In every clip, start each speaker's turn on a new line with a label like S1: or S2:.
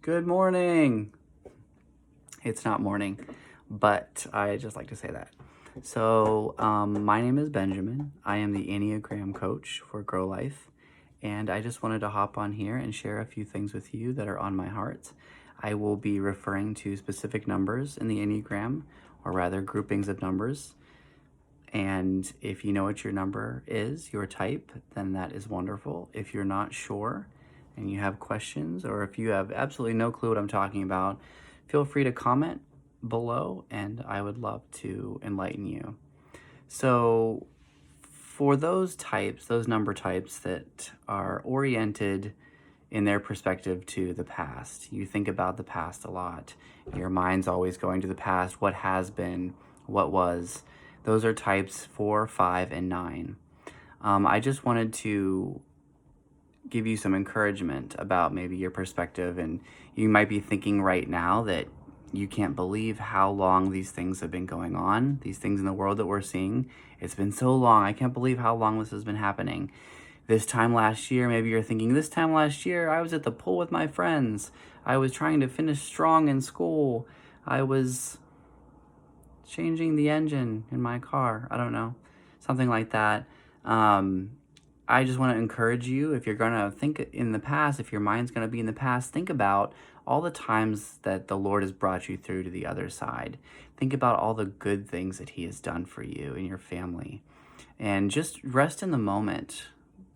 S1: Good morning. It's not morning, but I just like to say that. So, my name is Benjamin. I am the Enneagram coach for Grow Life, and I just wanted to hop on here and share a few things with you that are on my heart. I will be referring to specific numbers in the Enneagram, or rather groupings of numbers. And if you know what your number is, your type, then that is wonderful. If you're not sure and you have questions, or if you have absolutely no clue what I'm talking about, feel free to comment below and I would love to enlighten you. So for those types, those number types that are oriented in their perspective to the past, you think about the past a lot. Your mind's always going to the past, what has been, what was. Those are types 4, 5, and 9. I just wanted to give you some encouragement about maybe your perspective, and you might be thinking right now that you can't believe how long these things have been going on, these things in the world that we're seeing. It's been so long. I can't believe how long this has been happening. This time last year, maybe you're thinking, this time last year, I was at the pool with my friends. I was trying to finish strong in school. I was changing the engine in my car. I don't know, something like that. I just want to encourage you, if you're going to think in the past, if your mind's going to be in the past, think about all the times that the Lord has brought you through to the other side. Think about all the good things that He has done for you and your family. And just rest in the moment.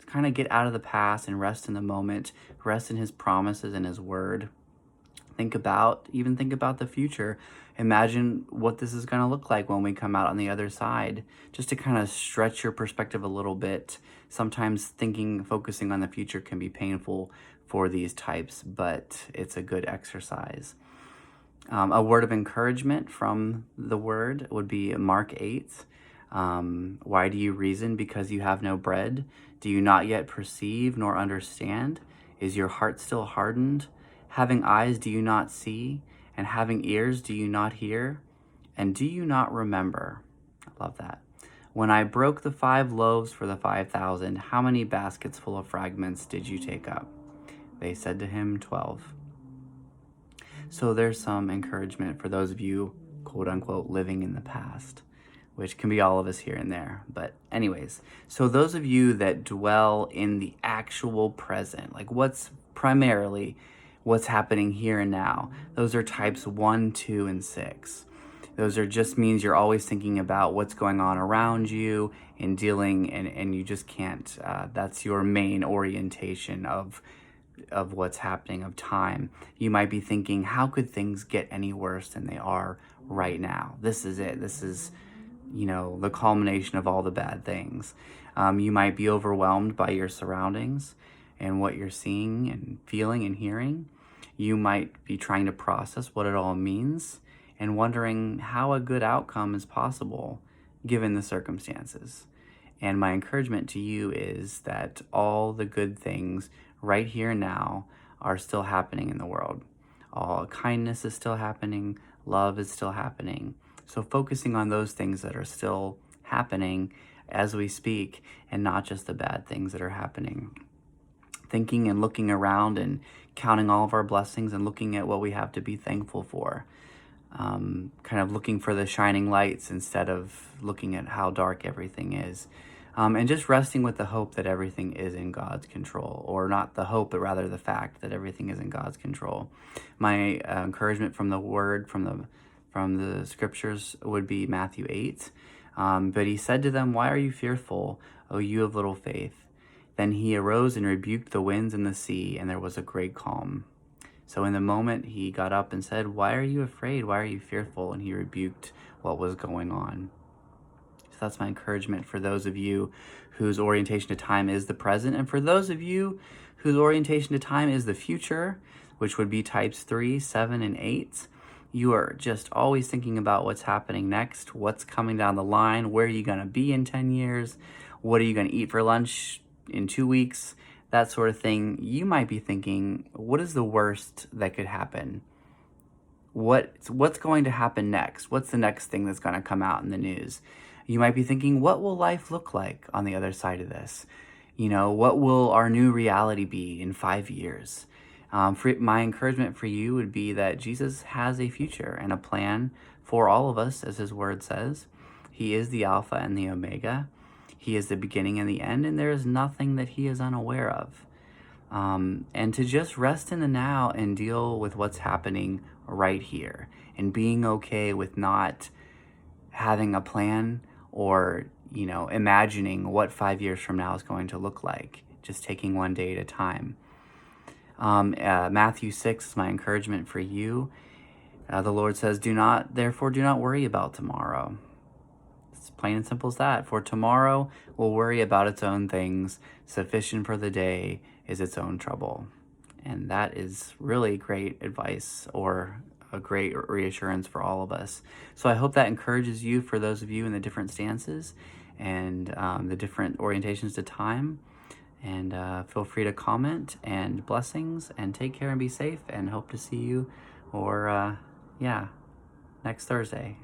S1: Kind of get out of the past and rest in the moment. Rest in His promises and His word. Think about the future. Imagine what this is going to look like when we come out on the other side, just to kind of stretch your perspective a little bit. Sometimes focusing on the future can be painful for these types, but it's a good exercise. A word of encouragement from the word would be Mark 8. Why do you reason because you have no bread? Do you not yet perceive nor understand? Is your heart still hardened? Having eyes, do you not see? And having ears, do you not hear? And do you not remember? I love that. When I broke the 5 loaves for the 5,000, how many baskets full of fragments did you take up? They said to him, 12. So there's some encouragement for those of you, quote unquote, living in the past, which can be all of us here and there. But anyways, so those of you that dwell in the actual present, like what's happening here and now, those are types 1, 2, and 6. Those are just means you're always thinking about what's going on around you and dealing, and you just can't, that's your main orientation of what's happening, of time. You might be thinking, how could things get any worse than they are right now? This is it. This is, the culmination of all the bad things. You might be overwhelmed by your surroundings and what you're seeing and feeling and hearing. You might be trying to process what it all means and wondering how a good outcome is possible given the circumstances. And my encouragement to you is that all the good things right here and now are still happening in the world. All kindness is still happening. Love is still happening. So focusing on those things that are still happening as we speak, and not just the bad things that are happening. Thinking and looking around and counting all of our blessings and looking at what we have to be thankful for. Kind of looking for the shining lights instead of looking at how dark everything is. And just resting with the hope that everything is in God's control, or not the hope, but rather the fact that everything is in God's control. My encouragement from the word, from the scriptures would be Matthew 8. But he said to them, "Why are you fearful, O you of little faith?" Then he arose and rebuked the winds and the sea, and there was a great calm. So in the moment, he got up and said, "Why are you afraid? Why are you fearful?" And he rebuked what was going on. So that's my encouragement for those of you whose orientation to time is the present, and for those of you whose orientation to time is the future, which would be types 3, 7, and 8. You are just always thinking about what's happening next, what's coming down the line, where are you going to be in 10 years, what are you going to eat for lunch in 2 weeks, that sort of thing. You might be thinking, what is the worst that could happen? What's going to happen next? What's the next thing that's going to come out in the news? You might be thinking, what will life look like on the other side of this? What will our new reality be in 5 years? My encouragement for you would be that Jesus has a future and a plan for all of us, as his word says. He is the Alpha and the Omega. He is the beginning and the end, and there is nothing that he is unaware of. And to just rest in the now and deal with what's happening right here, and being okay with not having a plan or, imagining what 5 years from now is going to look like, just taking one day at a time. Matthew 6 is my encouragement for you. The Lord says, therefore do not worry about tomorrow. It's plain and simple as that. For tomorrow will worry about its own things. Sufficient for the day is its own trouble. And that is really great advice, or a great reassurance for all of us. So I hope that encourages you, for those of you in the different stances and the different orientations to time. And feel free to comment, and blessings, and take care and be safe, and hope to see you, or next Thursday.